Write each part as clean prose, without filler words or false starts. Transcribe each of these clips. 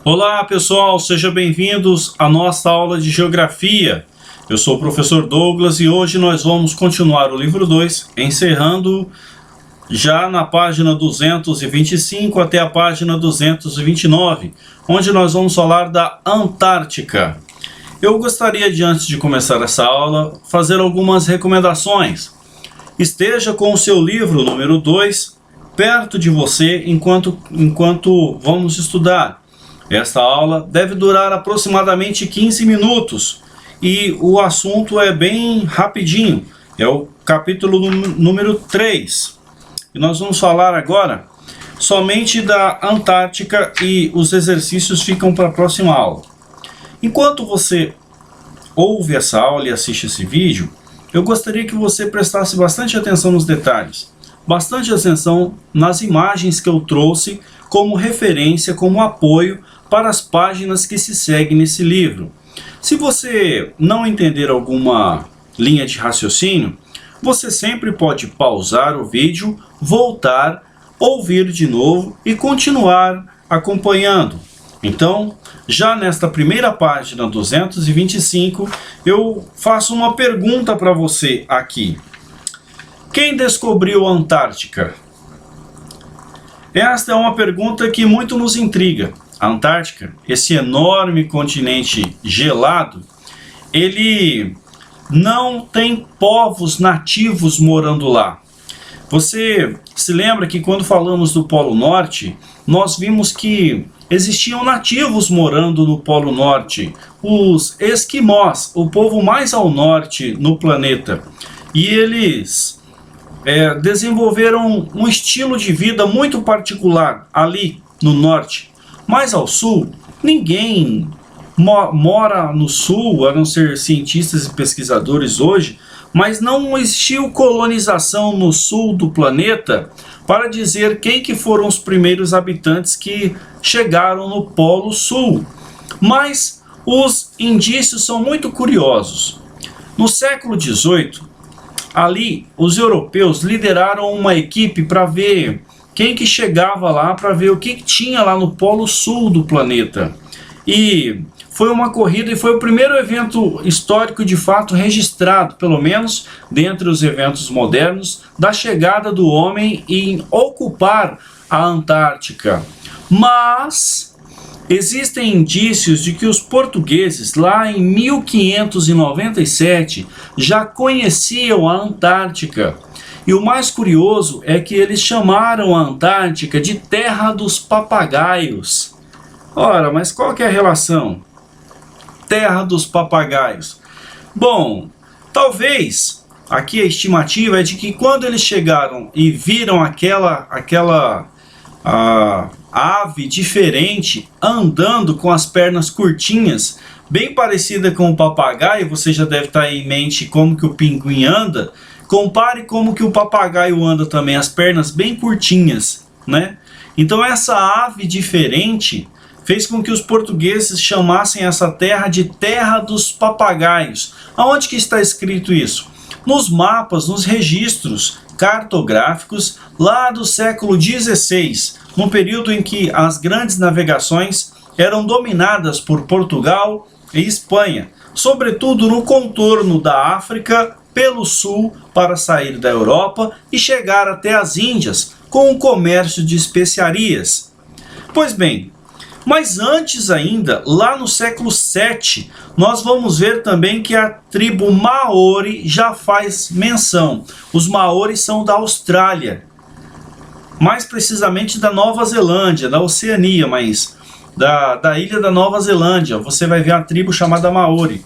Olá pessoal, sejam bem-vindos à nossa aula de Geografia. Eu sou o professor Douglas e hoje nós vamos continuar o livro 2, encerrando já na página 225 até a página 229, onde nós vamos falar da Antártica. Eu gostaria de, antes de começar essa aula, fazer algumas recomendações. Esteja com o seu livro número 2 perto de você enquanto vamos estudar. Esta aula deve durar aproximadamente 15 minutos e o assunto é bem rapidinho, é o capítulo número 3. E nós vamos falar agora somente da Antártica e os exercícios ficam para a próxima aula. Enquanto você ouve essa aula e assiste esse vídeo, eu gostaria que você prestasse bastante atenção nos detalhes, bastante atenção nas imagens que eu trouxe como referência, como apoio para as páginas que se seguem nesse livro. Se você não entender alguma linha de raciocínio, você sempre pode pausar o vídeo, voltar, ouvir de novo e continuar acompanhando. Então, já nesta primeira página 225, eu faço uma pergunta para você aqui. Quem descobriu a Antártica? Esta é uma pergunta que muito nos intriga. A Antártica, esse enorme continente gelado, ele não tem povos nativos morando lá. Você se lembra que quando falamos do Polo Norte, nós vimos que existiam nativos morando no Polo Norte, os esquimós, o povo mais ao norte no planeta. E eles desenvolveram um estilo de vida muito particular ali no norte. Mas ao sul, ninguém mora no sul, a não ser cientistas e pesquisadores hoje, mas não existiu colonização no sul do planeta para dizer quem que foram os primeiros habitantes que chegaram no Polo Sul. Mas os indícios são muito curiosos. No século XVIII, ali os europeus lideraram uma equipe para ver quem que chegava lá, para ver o que tinha lá no Polo Sul do planeta. E foi uma corrida e foi o primeiro evento histórico de fato registrado, pelo menos dentre os eventos modernos, da chegada do homem em ocupar a Antártica. Mas existem indícios de que os portugueses, lá em 1597, já conheciam a Antártica. E o mais curioso é que eles chamaram a Antártica de Terra dos Papagaios. Ora, mas qual que é a relação? Terra dos Papagaios. Bom, talvez, aqui a estimativa é de que quando eles chegaram e viram aquela ave diferente andando com as pernas curtinhas, bem parecida com o papagaio, você já deve estar em mente como que o pinguim anda. Compare como que o papagaio anda também, as pernas bem curtinhas, né? Então essa ave diferente fez com que os portugueses chamassem essa terra de Terra dos Papagaios. Aonde que está escrito isso? Nos mapas, nos registros cartográficos lá do século XVI, no período em que as grandes navegações eram dominadas por Portugal e Espanha, sobretudo no contorno da África, pelo sul, para sair da Europa e chegar até as Índias com o comércio de especiarias. Pois bem, mas antes ainda, lá no século VII, nós vamos ver também que a tribo Maori já faz menção. Os Maori são da Austrália, mais precisamente da Nova Zelândia, da Oceania, mas da ilha da Nova Zelândia. Você vai ver a tribo chamada Maori.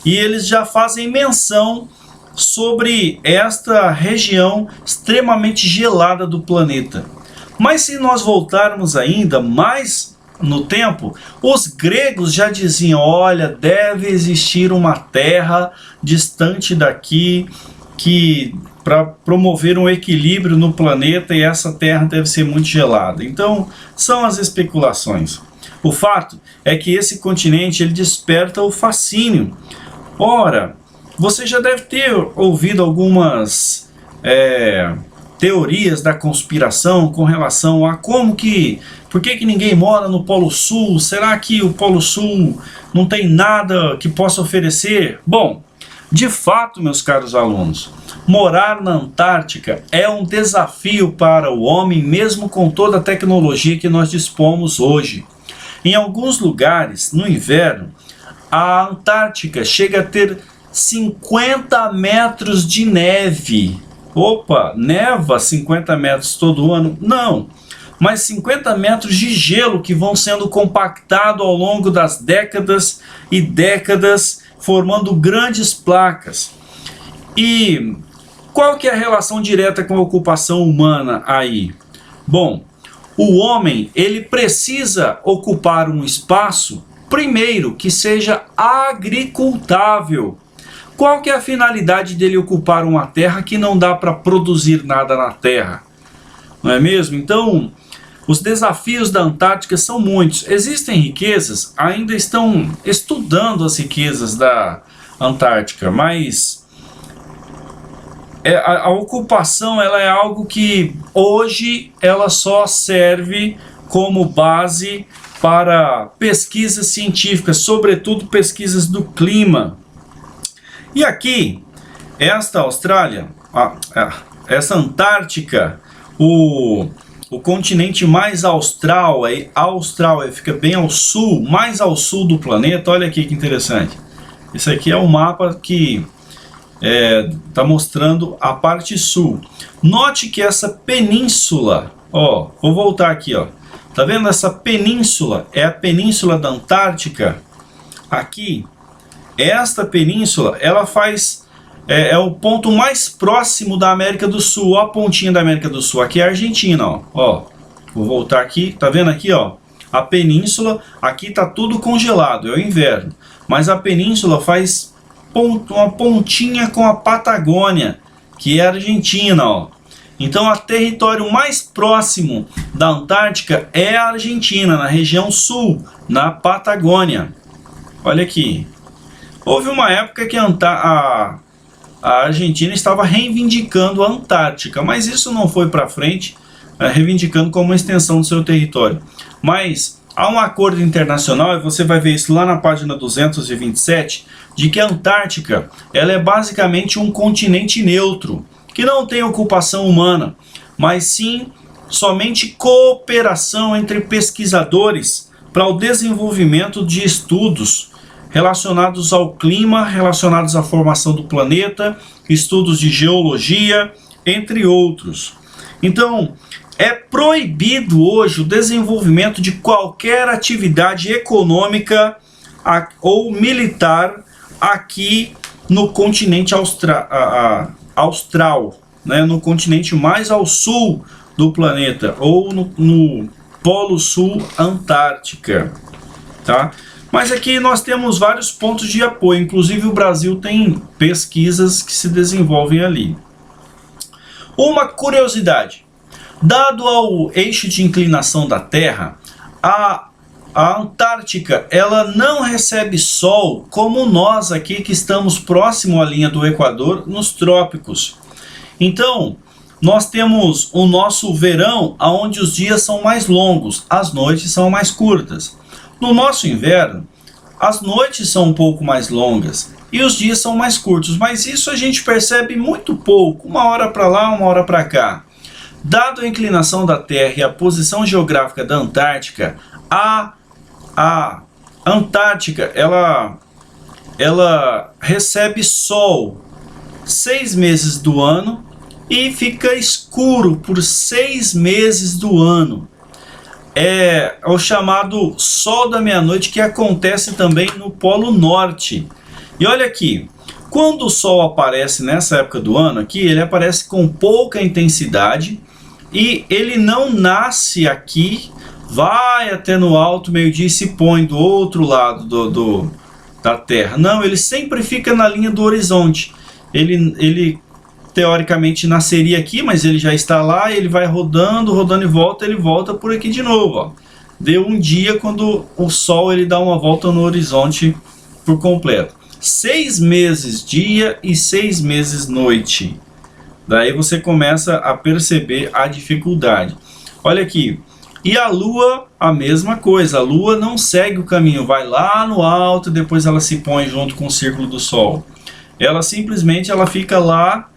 E eles já fazem menção sobre esta região extremamente gelada do planeta. Mas se nós voltarmos ainda mais no tempo, os gregos já diziam: olha, deve existir uma terra distante daqui que para promover um equilíbrio no planeta, e essa terra deve ser muito gelada. Então são as especulações. O fato é que esse continente ele desperta o fascínio. Ora, você já deve ter ouvido algumas teorias da conspiração com relação a por que ninguém mora no Polo Sul? Será que o Polo Sul não tem nada que possa oferecer? Bom, de fato, meus caros alunos, morar na Antártica é um desafio para o homem, mesmo com toda a tecnologia que nós dispomos hoje. Em alguns lugares, no inverno, a Antártica chega a ter 50 metros de neve. Opa, neva 50 metros todo ano? Não, mas 50 metros de gelo que vão sendo compactados ao longo das décadas e décadas, formando grandes placas. E qual que é a relação direta com a ocupação humana aí? Bom, o homem, ele precisa ocupar um espaço, primeiro, que seja agricultável. Qual que é a finalidade dele ocupar uma terra que não dá para produzir nada na terra? Não é mesmo? Então, os desafios da Antártica são muitos. Existem riquezas, ainda estão estudando as riquezas da Antártica, mas a ocupação ela é algo que hoje ela só serve como base para pesquisas científicas, sobretudo pesquisas do clima. E aqui, esta Austrália, essa Antártica, o continente mais austral, fica bem ao sul, mais ao sul do planeta. Olha aqui que interessante. Esse aqui é o mapa que está mostrando a parte sul. Note que essa península, ó, vou voltar aqui, ó. Tá vendo essa península? É a península da Antártica. Aqui, esta península, ela faz é o ponto mais próximo da América do Sul, ó, a pontinha da América do Sul. Aqui é a Argentina, ó. Vou voltar aqui, tá vendo aqui, ó? A península, aqui tá tudo congelado, é o inverno. Mas a península faz uma pontinha com a Patagônia, que é a Argentina, ó. Então, o território mais próximo da Antártica é a Argentina, na região sul, na Patagônia. Olha aqui. Houve uma época que a Argentina estava reivindicando a Antártica, mas isso não foi para frente, reivindicando como uma extensão do seu território. Mas há um acordo internacional, e você vai ver isso lá na página 227, de que a Antártica ela é basicamente um continente neutro, que não tem ocupação humana, mas sim somente cooperação entre pesquisadores para o desenvolvimento de estudos relacionados ao clima, relacionados à formação do planeta, estudos de geologia, entre outros. Então, é proibido hoje o desenvolvimento de qualquer atividade econômica ou militar aqui no continente austral, né, no continente mais ao sul do planeta, ou no Polo Sul Antártica, tá? Mas aqui nós temos vários pontos de apoio, inclusive o Brasil tem pesquisas que se desenvolvem ali. Uma curiosidade, dado ao eixo de inclinação da Terra, a Antártica ela não recebe sol como nós aqui que estamos próximo à linha do Equador, nos trópicos. Então, nós temos o nosso verão, onde os dias são mais longos, as noites são mais curtas. No nosso inverno, as noites são um pouco mais longas e os dias são mais curtos, mas isso a gente percebe muito pouco, uma hora para lá, uma hora para cá. Dado a inclinação da Terra e a posição geográfica da Antártica, a Antártica ela recebe sol 6 meses do ano e fica escuro por 6 meses do ano. É o chamado sol da meia-noite, que acontece também no Polo Norte. E olha aqui, quando o sol aparece nessa época do ano aqui, ele aparece com pouca intensidade e ele não nasce aqui, vai até no alto meio-dia e se põe do outro lado da Terra. Não, ele sempre fica na linha do horizonte. Ele teoricamente nasceria aqui, mas ele já está lá, ele vai rodando e volta, ele volta por aqui de novo, ó. Deu um dia quando o Sol ele dá uma volta no horizonte por completo. 6 meses dia e 6 meses noite. Daí você começa a perceber a dificuldade. Olha aqui. E a Lua, a mesma coisa. A Lua não segue o caminho, vai lá no alto e depois ela se põe junto com o círculo do Sol. Ela simplesmente fica lá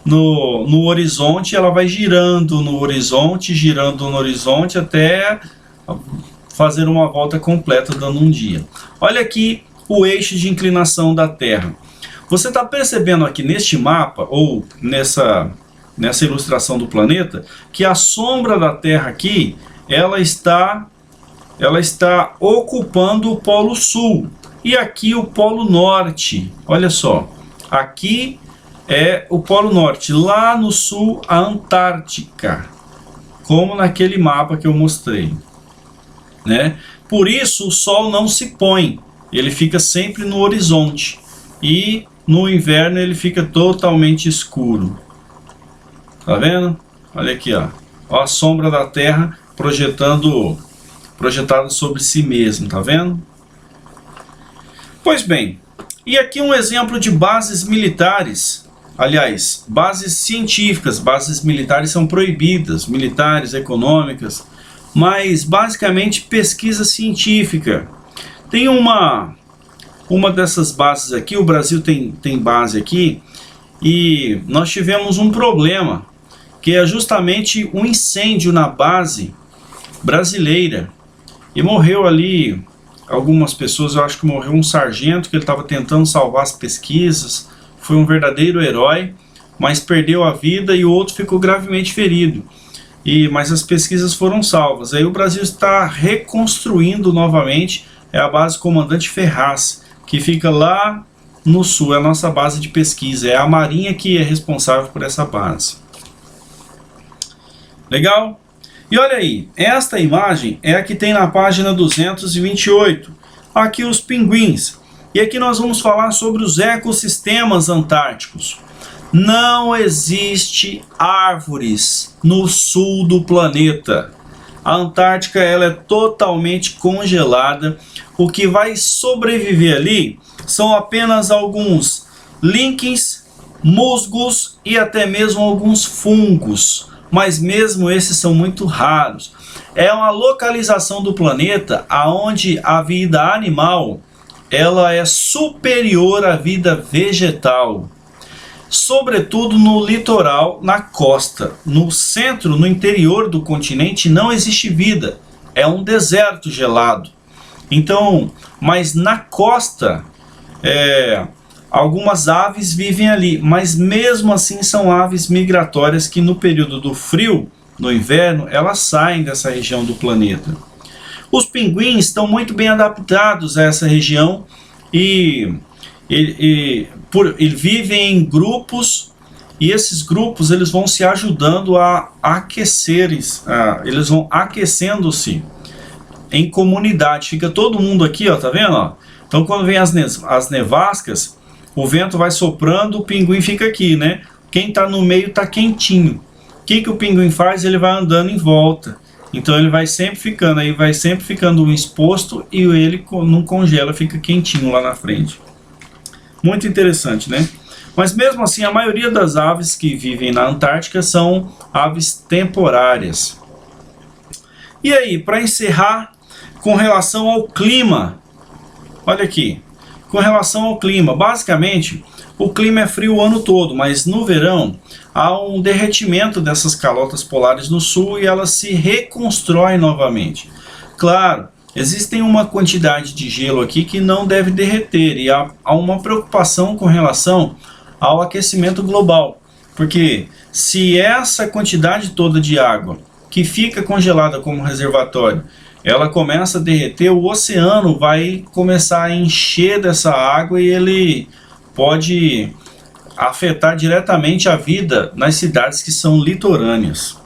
no horizonte, ela vai girando no horizonte até fazer uma volta completa, dando um dia. Olha aqui o eixo de inclinação da Terra. Você está percebendo aqui neste mapa, ou nessa ilustração do planeta, que a sombra da Terra aqui, ela está ocupando o Polo Sul. E aqui o Polo Norte. Olha só, aqui é o Polo Norte, lá no sul a Antártica, como naquele mapa que eu mostrei, né? Por isso o Sol não se põe, ele fica sempre no horizonte, e no inverno ele fica totalmente escuro. Tá vendo? Olha aqui, ó a sombra da Terra projetada sobre si mesmo, tá vendo? Pois bem, e aqui um exemplo de bases militares. Aliás, bases científicas. Bases militares são proibidas, militares, econômicas, mas basicamente pesquisa científica. Tem uma dessas bases aqui, o Brasil tem base aqui, e nós tivemos um problema, que é justamente um incêndio na base brasileira, e morreu ali algumas pessoas. Eu acho que morreu um sargento que ele estava tentando salvar as pesquisas, foi um verdadeiro herói, mas perdeu a vida, e o outro ficou gravemente ferido. Mas as pesquisas foram salvas. Aí o Brasil está reconstruindo novamente, é a base Comandante Ferraz, que fica lá no sul, é a nossa base de pesquisa, é a Marinha que é responsável por essa base. Legal? E olha aí, esta imagem é a que tem na página 228, aqui os pinguins. E aqui nós vamos falar sobre os ecossistemas antárticos. Não existe árvores no sul do planeta. A Antártica ela é totalmente congelada. O que vai sobreviver ali são apenas alguns líquens, musgos e até mesmo alguns fungos. Mas mesmo esses são muito raros. É uma localização do planeta onde a vida animal ela é superior à vida vegetal, sobretudo no litoral, na costa. No centro, no interior do continente, não existe vida, é um deserto gelado. Então, mas na costa, algumas aves vivem ali, mas mesmo assim são aves migratórias que no período do frio, no inverno, elas saem dessa região do planeta. Os pinguins estão muito bem adaptados a essa região e vivem em grupos, e esses grupos eles vão se ajudando a aquecer, eles vão aquecendo-se em comunidade. Fica todo mundo aqui, ó, tá vendo? Ó? Então quando vem as nevascas, o vento vai soprando, o pinguim fica aqui, né? Quem tá no meio tá quentinho. O que o pinguim faz? Ele vai andando em volta. Então ele vai sempre ficando exposto, e ele não congela, fica quentinho lá na frente. Muito interessante, né? Mas mesmo assim, a maioria das aves que vivem na Antártica são aves temporárias. E aí, para encerrar, com relação ao clima, olha aqui, com relação ao clima, basicamente, o clima é frio o ano todo, mas no verão há um derretimento dessas calotas polares no sul e elas se reconstroem novamente. Claro, existem uma quantidade de gelo aqui que não deve derreter, e há uma preocupação com relação ao aquecimento global, porque se essa quantidade toda de água que fica congelada como reservatório, ela começa a derreter, o oceano vai começar a encher dessa água e ele pode afetar diretamente a vida nas cidades que são litorâneas.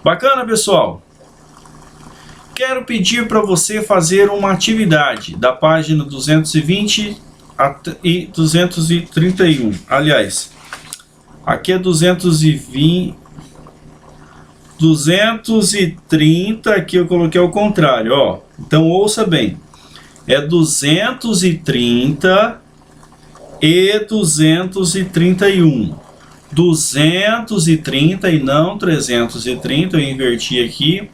Bacana, pessoal? Quero pedir para você fazer uma atividade da página 220 e 231. Aliás, aqui é 220, 230, aqui eu coloquei ao contrário, ó. Então ouça bem. É 230 e 231. 230 e não 330, eu inverti aqui,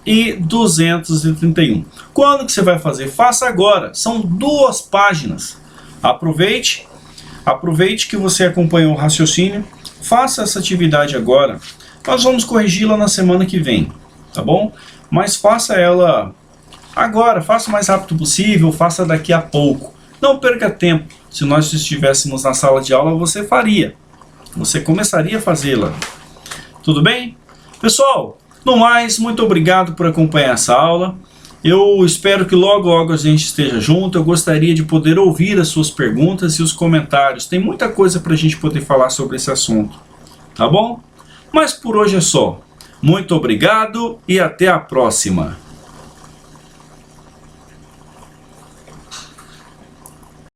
e 231. Quando que você vai fazer? Faça agora, são 2 páginas. Aproveite que você acompanhou o raciocínio, faça essa atividade agora. Nós vamos corrigi-la na semana que vem, tá bom? Mas faça ela agora, faça o mais rápido possível, faça daqui a pouco. Não perca tempo. Se nós estivéssemos na sala de aula, você faria. Você começaria a fazê-la. Tudo bem? Pessoal, no mais, muito obrigado por acompanhar essa aula. Eu espero que logo, logo a gente esteja junto. Eu gostaria de poder ouvir as suas perguntas e os comentários. Tem muita coisa para a gente poder falar sobre esse assunto. Tá bom? Mas por hoje é só. Muito obrigado e até a próxima.